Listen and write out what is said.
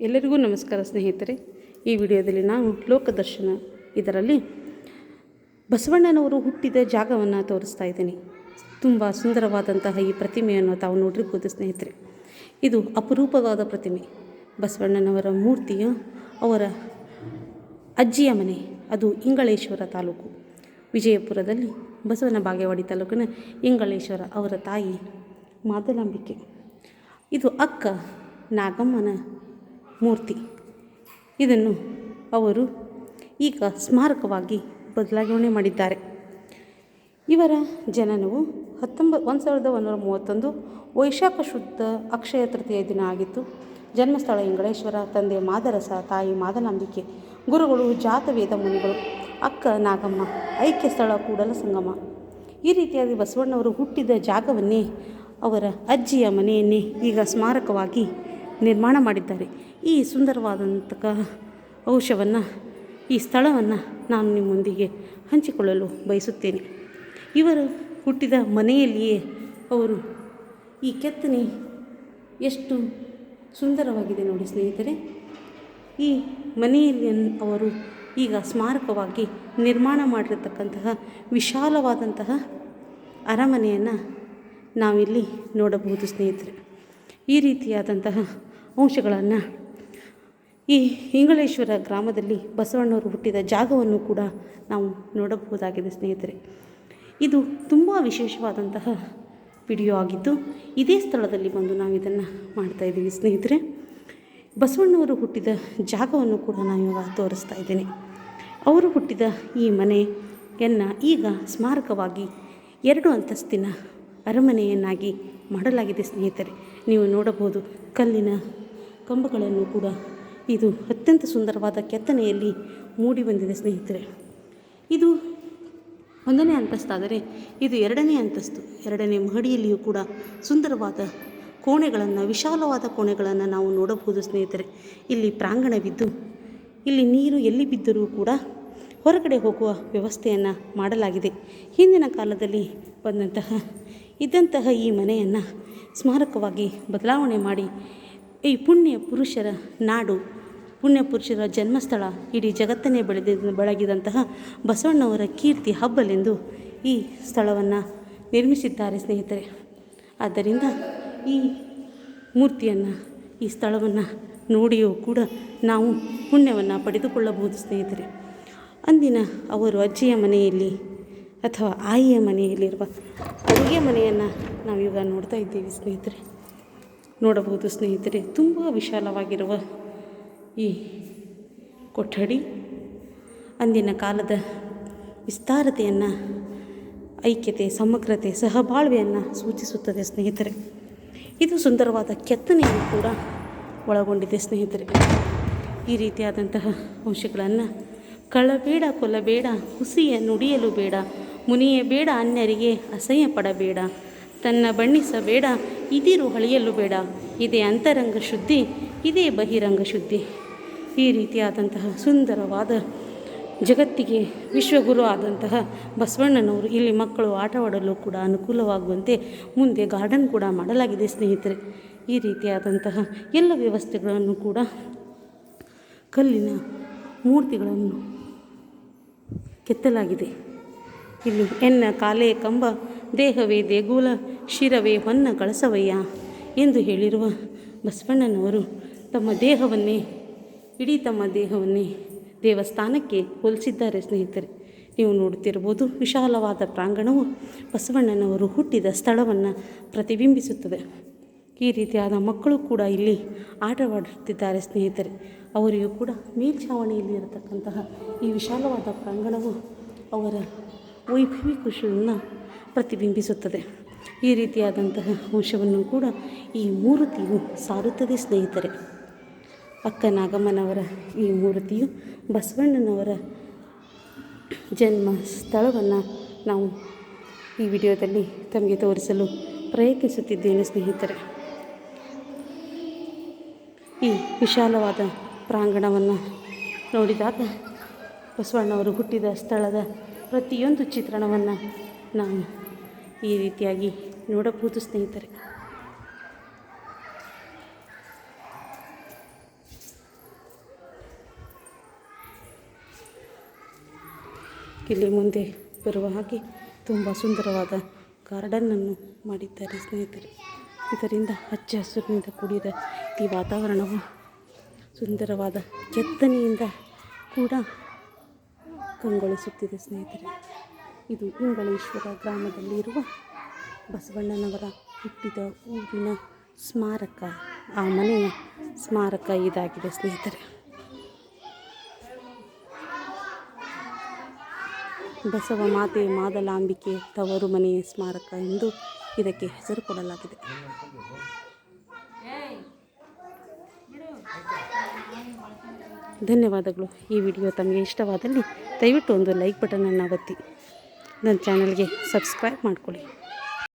ಎಲ್ಲರಿಗೂ ನಮಸ್ಕಾರ ಸ್ನೇಹಿತರೆ. ಈ ವಿಡಿಯೋದಲ್ಲಿ ನಾವು ಲೋಕದರ್ಶನ ಇದರಲ್ಲಿ ಬಸವಣ್ಣನವರು ಹುಟ್ಟಿದ ಜಾಗವನ್ನು ತೋರಿಸ್ತಾ ಇದ್ದೀನಿ. ತುಂಬ ಸುಂದರವಾದಂತಹ ಈ ಪ್ರತಿಮೆಯನ್ನು ತಾವು ನೋಡಿರ್ಬೋದು ಸ್ನೇಹಿತರೆ. ಇದು ಅಪರೂಪವಾದ ಪ್ರತಿಮೆ. ಬಸವಣ್ಣನವರ ಮೂರ್ತಿಯು ಅವರ ಅಜ್ಜಿಯ ಮನೆ, ಅದು ಇಂಗಳೇಶ್ವರ ತಾಲೂಕು, ವಿಜಯಪುರದಲ್ಲಿ ಬಸವನ ಬಾಗೇವಾಡಿ ತಾಲೂಕಿನ ಇಂಗಳೇಶ್ವರ. ಅವರ ತಾಯಿ ಮಾದಲಾಂಬಿಕೆ. ಇದು ಅಕ್ಕ ನಾಗಮ್ಮನ ಮೂರ್ತಿ. ಇದನ್ನು ಅವರು ಈಗ ಸ್ಮಾರಕವಾಗಿ ಬದಲಾವಣೆ ಮಾಡಿದ್ದಾರೆ. ಇವರ ಜನನವು 1131 ವೈಶಾಖ ಶುದ್ಧ ಅಕ್ಷಯ ತೃತೀಯ ದಿನ ಆಗಿತ್ತು. ಜನ್ಮಸ್ಥಳ ಇಂಗಳೇಶ್ವರ. ತಂದೆ ಮಾದರಸ, ತಾಯಿ ಮಾದಲಾಂಬಿಕೆ. ಗುರುಗಳು ಜಾತವೇದ ಮುನಿಗಳು. ಅಕ್ಕ ನಾಗಮ್ಮ. ಐಕ್ಯ ಸ್ಥಳ ಕೂಡಲ ಸಂಗಮ. ಈ ರೀತಿಯಾಗಿ ಬಸವಣ್ಣವರು ಹುಟ್ಟಿದ ಜಾಗವನ್ನೇ, ಅವರ ಅಜ್ಜಿಯ ಮನೆಯನ್ನೇ ಈಗ ಸ್ಮಾರಕವಾಗಿ ನಿರ್ಮಾಣ ಮಾಡಿದ್ದಾರೆ. ಈ ಸುಂದರವಾದಂತಹ ಅಂಶವನ್ನು, ಈ ಸ್ಥಳವನ್ನು ನಾನು ನಿಮ್ಮೊಂದಿಗೆ ಹಂಚಿಕೊಳ್ಳಲು ಬಯಸುತ್ತೇನೆ. ಇವರು ಹುಟ್ಟಿದ ಮನೆಯಲ್ಲಿಯೇ ಅವರು ಈ ಕೆತ್ತನೆ ಎಷ್ಟು ಸುಂದರವಾಗಿದೆ ನೋಡಿ ಸ್ನೇಹಿತರೆ. ಈ ಮನೆಯಲ್ಲಿ ಅವರು ಈಗ ಸ್ಮಾರಕವಾಗಿ ನಿರ್ಮಾಣ ಮಾಡಿರತಕ್ಕಂತಹ ವಿಶಾಲವಾದಂತಹ ಅರಮನೆಯನ್ನು ನಾವಿಲ್ಲಿ ನೋಡಬಹುದು ಸ್ನೇಹಿತರೆ. ಈ ರೀತಿಯಾದಂತಹ ಅಂಶಗಳನ್ನು ಈ ಇಂಗಳೇಶ್ವರ ಗ್ರಾಮದಲ್ಲಿ ಬಸವಣ್ಣವರು ಹುಟ್ಟಿದ ಜಾಗವನ್ನು ಕೂಡ ನಾವು ನೋಡಬಹುದಾಗಿದೆ ಸ್ನೇಹಿತರೆ. ಇದು ತುಂಬ ವಿಶೇಷವಾದಂತಹ ವಿಡಿಯೋ ಆಗಿದ್ದು, ಇದೇ ಸ್ಥಳದಲ್ಲಿ ಬಂದು ನಾವು ಇದನ್ನು ಮಾಡ್ತಾಯಿದ್ದೀವಿ ಸ್ನೇಹಿತರೆ. ಬಸವಣ್ಣವರು ಹುಟ್ಟಿದ ಜಾಗವನ್ನು ಕೂಡ ನಾನು ಇವಾಗ ತೋರಿಸ್ತಾ ಇದ್ದೇನೆ. ಅವರು ಹುಟ್ಟಿದ ಈ ಮನೆಯನ್ನು ಈಗ ಸ್ಮಾರಕವಾಗಿ 2 ಅಂತಸ್ತಿನ ಅರಮನೆಯನ್ನಾಗಿ ಮಾಡಲಾಗಿದೆ ಸ್ನೇಹಿತರೆ. ನೀವು ನೋಡಬಹುದು ಕಲ್ಲಿನ ಕಂಬಗಳನ್ನು ಕೂಡ ಇದು ಅತ್ಯಂತ ಸುಂದರವಾದ ಕೆತ್ತನೆಯಲ್ಲಿ ಮೂಡಿ ಬಂದಿದೆ ಸ್ನೇಹಿತರೆ. ಇದು 1ನೇ ಅಂತಸ್ತಾದರೆ ಇದು 2ನೇ ಅಂತಸ್ತು. 2ನೇ ಮಹಡಿಯಲ್ಲಿಯೂ ಕೂಡ ಸುಂದರವಾದ ಕೋಣೆಗಳನ್ನು, ವಿಶಾಲವಾದ ಕೋಣೆಗಳನ್ನು ನಾವು ನೋಡಬಹುದು ಸ್ನೇಹಿತರೆ. ಇಲ್ಲಿ ಪ್ರಾಂಗಣವಿದ್ದು, ಇಲ್ಲಿ ನೀರು ಎಲ್ಲಿ ಬಿದ್ದರೂ ಕೂಡ ಹೊರಗಡೆ ಹೋಗುವ ವ್ಯವಸ್ಥೆಯನ್ನು ಮಾಡಲಾಗಿದೆ. ಹಿಂದಿನ ಕಾಲದಲ್ಲಿ ಇದ್ದಂತಹ ಈ ಮನೆಯನ್ನು ಸ್ಮಾರಕವಾಗಿ ಬದಲಾವಣೆ ಮಾಡಿ, ಈ ಪುಣ್ಯ ಪುರುಷರ ನಾಡು, ಪುಣ್ಯ ಪುರುಷರ ಜನ್ಮಸ್ಥಳ, ಇಡೀ ಜಗತ್ತನ್ನೇ ಬೆಳಗಿದಂತಹ ಬಸವಣ್ಣವರ ಕೀರ್ತಿ ಹಬ್ಬಲೆಂದು ಈ ಸ್ಥಳವನ್ನು ನಿರ್ಮಿಸಿದ್ದಾರೆ ಸ್ನೇಹಿತರೆ. ಆದ್ದರಿಂದ ಈ ಮೂರ್ತಿಯನ್ನು, ಈ ಸ್ಥಳವನ್ನು ನೋಡಿಯೂ ಕೂಡ ನಾವು ಪುಣ್ಯವನ್ನು ಪಡೆದುಕೊಳ್ಳಬಹುದು ಸ್ನೇಹಿತರೆ. ಅಂದಿನ ಅವರು ಅಜ್ಜಿಯ ಮನೆಯಲ್ಲಿ ಅಥವಾ ಆಯಿಯ ಮನೆಯಲ್ಲಿರುವ ಅಡುಗೆ ಮನೆಯನ್ನು ನಾವೀಗ ನೋಡ್ತಾ ಇದ್ದೀವಿ ಸ್ನೇಹಿತರೆ. ನೋಡಬಹುದು ಸ್ನೇಹಿತರೆ, ತುಂಬ ವಿಶಾಲವಾಗಿರುವ ಈ ಕೊಠಡಿ ಅಂದಿನ ಕಾಲದ ವಿಸ್ತಾರತೆಯನ್ನು, ಐಕ್ಯತೆ, ಸಮಗ್ರತೆ, ಸಹಬಾಳ್ವೆಯನ್ನು ಸೂಚಿಸುತ್ತದೆ ಸ್ನೇಹಿತರೆ. ಇದು ಸುಂದರವಾದ ಕೆತ್ತನೆಯನ್ನು ಕೂಡ ಒಳಗೊಂಡಿದೆ ಸ್ನೇಹಿತರೆ. ಈ ರೀತಿಯಾದಂತಹ ಅಂಶಗಳನ್ನು ಕಳ್ಳಬೇಡ, ಕೊಲ್ಲಬೇಡ, ಹುಸಿಯ ನುಡಿಯಲು ಬೇಡ, ಮುನಿಯ ಬೇಡ, ಅನ್ಯರಿಗೆ ಅಸಹ್ಯ ಪಡಬೇಡ, ತನ್ನ ಬಣ್ಣಿಸಬೇಡ, ಇದಿರು ಹಳಿಯಲು ಬೇಡ, ಇದೇ ಅಂತರಂಗ ಶುದ್ಧಿ, ಇದೇ ಬಹಿರಂಗ ಶುದ್ಧಿ. ಈ ರೀತಿಯಾದಂತಹ ಸುಂದರವಾದ, ಜಗತ್ತಿಗೆ ವಿಶ್ವಗುರು ಆದಂತಹ ಬಸವಣ್ಣನವರು ಇಲ್ಲಿ ಮಕ್ಕಳು ಆಟವಾಡಲು ಕೂಡ ಅನುಕೂಲವಾಗುವಂತೆ ಮುಂದೆ ಗಾರ್ಡನ್ ಕೂಡ ಮಾಡಲಾಗಿದೆ ಸ್ನೇಹಿತರೆ. ಈ ರೀತಿಯಾದಂತಹ ಎಲ್ಲ ವ್ಯವಸ್ಥೆಗಳನ್ನು ಕೂಡ, ಕಲ್ಲಿನ ಮೂರ್ತಿಗಳನ್ನು ಕೆತ್ತಲಾಗಿದೆ. ಇಲ್ಲಿ ಎನ್ನ ಕಾಲೇ ಕಂಬ, ದೇಹವೇ ದೇಗುಲ, ಶಿರವೇ ಹೊನ್ನ ಕಳಸವಯ್ಯ ಎಂದು ಹೇಳಿರುವ ಬಸವಣ್ಣನವರು ತಮ್ಮ ದೇಹವನ್ನೇ ದೇವಸ್ಥಾನಕ್ಕೆ ಹೋಲಿಸಿದ್ದಾರೆ ಸ್ನೇಹಿತರೆ. ನೀವು ನೋಡುತ್ತಿರ್ಬೋದು, ವಿಶಾಲವಾದ ಪ್ರಾಂಗಣವು ಬಸವಣ್ಣನವರು ಹುಟ್ಟಿದ ಸ್ಥಳವನ್ನು ಪ್ರತಿಬಿಂಬಿಸುತ್ತದೆ. ಈ ರೀತಿಯಾದ ಮಕ್ಕಳು ಕೂಡ ಇಲ್ಲಿ ಆಟವಾಡುತ್ತಿದ್ದಾರೆ ಸ್ನೇಹಿತರೆ. ಅವರಿಗೂ ಕೂಡ ಮೇಲ್ಛಾವಣಿಯಲ್ಲಿ ಇರತಕ್ಕಂತಹ ಈ ವಿಶಾಲವಾದ ಪ್ರಾಂಗಣವು ಅವರ ವೈಭವೀಕೃಷಿಯನ್ನು ಪ್ರತಿಬಿಂಬಿಸುತ್ತದೆ. ಈ ರೀತಿಯಾದಂತಹ ಅಂಶವನ್ನು ಕೂಡ ಈ ಮೂರ್ತಿಯು ಸಾರುತ್ತದೆ ಸ್ನೇಹಿತರೆ. ಅಕ್ಕ ನಾಗಮ್ಮನವರ ಈ ಮೂರ್ತಿಯು ಬಸವಣ್ಣನವರ ಜನ್ಮ ಸ್ಥಳವನ್ನು ನಾವು ಈ ವಿಡಿಯೋದಲ್ಲಿ ತಮಗೆ ತೋರಿಸಲು ಪ್ರಯತ್ನಿಸುತ್ತಿದ್ದೇನೆ ಸ್ನೇಹಿತರೆ. ಈ ವಿಶಾಲವಾದ ಪ್ರಾಂಗಣವನ್ನು ನೋಡಿದಾಗ ಬಸವಣ್ಣವರು ಹುಟ್ಟಿದ ಸ್ಥಳದ ಪ್ರತಿಯೊಂದು ಚಿತ್ರಣವನ್ನು ನಾವು ಈ ರೀತಿಯಾಗಿ ನೋಡಬಹುದು ಸ್ನೇಹಿತರೆ. ಇಲ್ಲಿ ಮುಂದೆ ಬರುವ ಹಾಗೆ ತುಂಬ ಸುಂದರವಾದ ಗಾರ್ಡನನ್ನು ಮಾಡಿದ್ದಾರೆ ಸ್ನೇಹಿತರೆ. ಇದರಿಂದ ಹಚ್ಚ ಹಸಿರಿನಿಂದ ಕೂಡಿದ ಈ ವಾತಾವರಣವು ಸುಂದರವಾದ ಕೆತ್ತನೆಯಿಂದ ಕೂಡ ಕಂಗೊಳಿಸುತ್ತಿದೆ ಸ್ನೇಹಿತರೆ. ಇದು ಇಂಗಳೇಶ್ವರ ಗ್ರಾಮದಲ್ಲಿರುವ ಬಸವಣ್ಣನವರ ಹುಟ್ಟಿದ ಊರಿನ ಸ್ಮಾರಕ, ಆ ಮನೆಯ ಸ್ಮಾರಕ ಇದಾಗಿದೆ ಸ್ನೇಹಿತರೆ. ಬಸವ ಮಾತೆ ಮಾದಲಾಂಬಿಕೆ ತವರು ಮನೆಯ ಸ್ಮಾರಕ ಎಂದು ಇದಕ್ಕೆ ಹೆಸರು ಕೊಡಲಾಗಿದೆ. ಧನ್ಯವಾದಗಳು. ಈ ವಿಡಿಯೋ ತಮಗೆ ಇಷ್ಟವಾದಲ್ಲಿ ದಯವಿಟ್ಟು ಒಂದು ಲೈಕ್ ಬಟನನ್ನು ಒತ್ತಿ ನನ್ನ ಚಾನಲ್ಗೆ ಸಬ್ಸ್ಕ್ರೈಬ್ ಮಾಡಿಕೊಳ್ಳಿ.